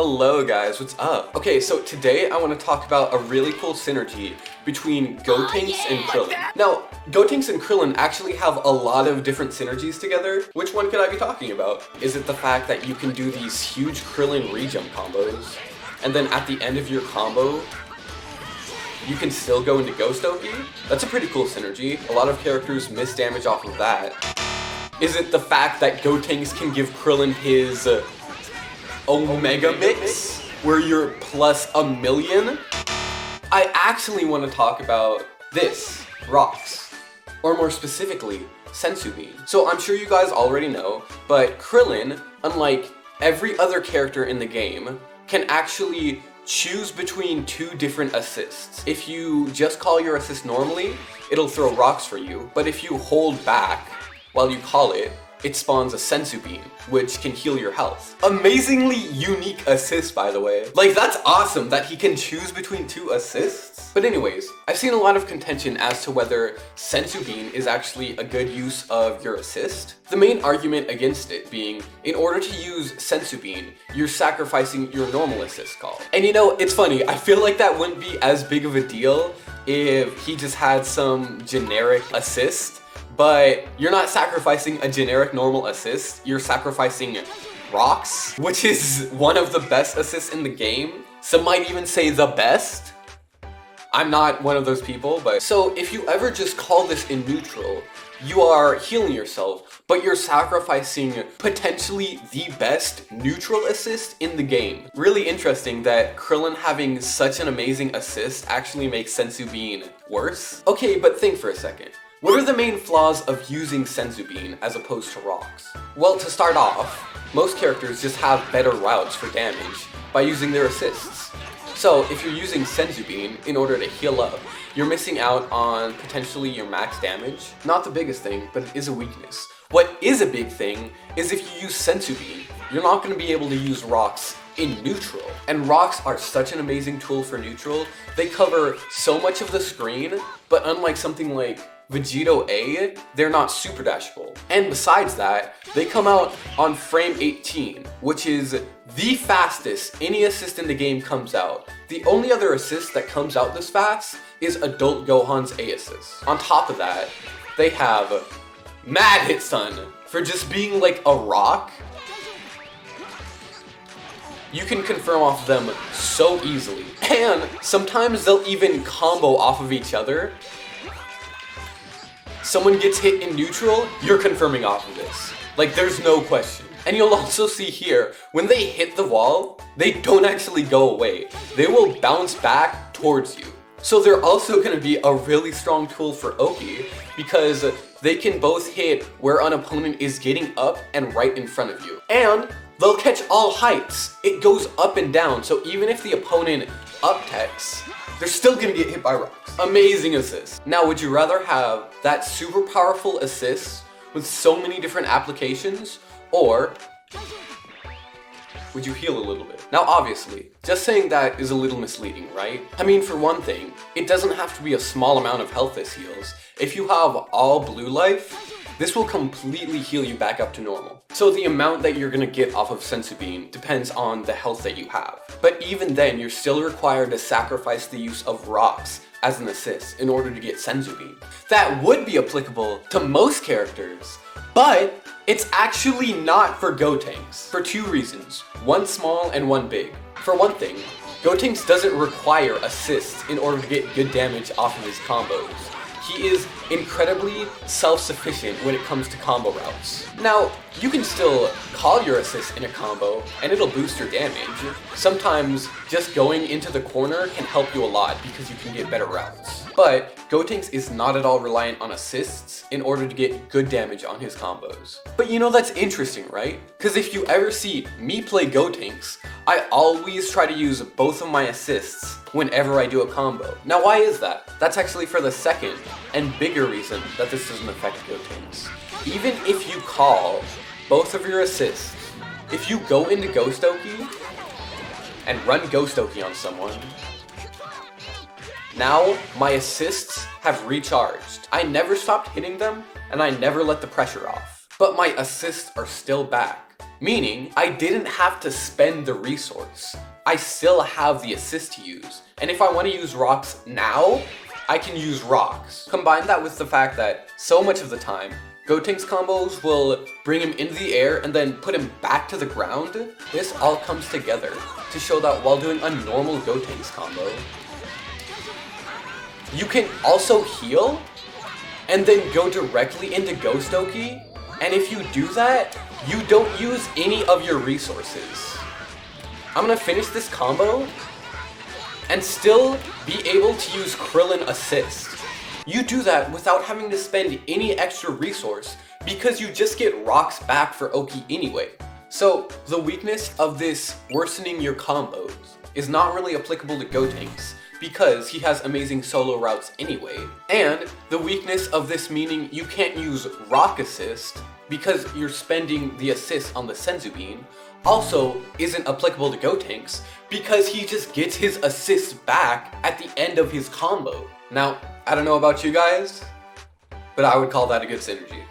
Hello guys, what's up? Okay, so today I want to talk about a really cool synergy between Gotenks and Krillin. Now, Gotenks and Krillin actually have a lot of different synergies together. Which one could I be talking about? Is it the fact that you can do these huge Krillin re-jump combos, and then at the end of your combo, you can still go into Ghost Oki? That's a pretty cool synergy. A lot of characters miss damage off of that. Is it the fact that Gotenks can give Krillin his Omega Mix, where you're plus 1,000,000? I actually want to talk about this, rocks, or more specifically, Senzu Bean. So I'm sure you guys already know, but Krillin, unlike every other character in the game, can actually choose between two different assists. If you just call your assist normally, it'll throw rocks for you, but if you hold back while you call it, it spawns a Senzu Bean, which can heal your health. Amazingly unique assist, by the way. Like, that's awesome that he can choose between two assists. But anyways, I've seen a lot of contention as to whether Senzu Bean is actually a good use of your assist. The main argument against it being, in order to use Senzu Bean, you're sacrificing your normal assist call. And you know, it's funny, I feel like that wouldn't be as big of a deal if he just had some generic assist. But you're not sacrificing a generic normal assist, you're sacrificing rocks, which is one of the best assists in the game. Some might even say the best. I'm not one of those people, but... So if you ever just call this in neutral, you are healing yourself, but you're sacrificing potentially the best neutral assist in the game. Really interesting that Krillin having such an amazing assist actually makes Senzu Bean worse. Okay, but think for a second. What are the main flaws of using Senzu Bean as opposed to rocks? Well, to start off, most characters just have better routes for damage by using their assists. So if you're using Senzu Bean in order to heal up, you're missing out on potentially your max damage. Not the biggest thing, but it is a weakness. What is a big thing is if you use Senzu Bean, you're not going to be able to use rocks in neutral. And rocks are such an amazing tool for neutral. They cover so much of the screen, but unlike something like Vegito A, they're not super dashable. And besides that, they come out on frame 18, which is the fastest any assist in the game comes out. The only other assist that comes out this fast is Adult Gohan's A assist. On top of that, they have Mad Hit Stun for just being like a rock. You can confirm off them so easily. And sometimes they'll even combo off of each other. Someone gets hit in neutral, you're confirming off of this. Like, there's no question. And you'll also see here, when they hit the wall, they don't actually go away. They will bounce back towards you. So they're also going to be a really strong tool for Oki, because they can both hit where an opponent is getting up and right in front of you. And they'll catch all heights. It goes up and down, so even if the opponent up-techs, they're still gonna get hit by rocks. Amazing assist. Now, would you rather have that super powerful assist with so many different applications, or would you heal a little bit? Now, obviously, just saying that is a little misleading, right? I mean, for one thing, it doesn't have to be a small amount of health this heals. If you have all blue life, this will completely heal you back up to normal. So the amount that you're gonna get off of Senzu Bean depends on the health that you have. But even then, you're still required to sacrifice the use of rocks as an assist in order to get Senzu Bean. That would be applicable to most characters, but it's actually not for Gotenks for two reasons. One small and one big. For one thing, Gotenks doesn't require assists in order to get good damage off of his combos. He is incredibly self-sufficient when it comes to combo routes. Now, you can still call your assist in a combo and it'll boost your damage. Sometimes just going into the corner can help you a lot because you can get better routes. But Gotenks is not at all reliant on assists in order to get good damage on his combos. But you know, that's interesting, right? Because if you ever see me play Gotenks, I always try to use both of my assists whenever I do a combo. Now, why is that? That's actually for the second and bigger reason that this doesn't affect Gotenks. Even if you call both of your assists, if you go into Ghost Oki and run Ghost Oki on someone, now my assists have recharged. I never stopped hitting them and I never let the pressure off. But my assists are still back. Meaning, I didn't have to spend the resource. I still have the assist to use. And if I want to use rocks now, I can use rocks. Combine that with the fact that so much of the time, Gotenks combos will bring him into the air and then put him back to the ground. This all comes together to show that while doing a normal Gotenks combo, you can also heal and then go directly into Ghost Oki. And if you do that, you don't use any of your resources. I'm gonna finish this combo and still be able to use Krillin assist. You do that without having to spend any extra resource because you just get rocks back for Oki anyway. So the weakness of this worsening your combos is not really applicable to Gotenks because he has amazing solo routes anyway. And the weakness of this meaning you can't use rock assist because you're spending the assist on the Senzu Bean also isn't applicable to Gotenks because he just gets his assist back at the end of his combo. Now, I don't know about you guys, but I would call that a good synergy.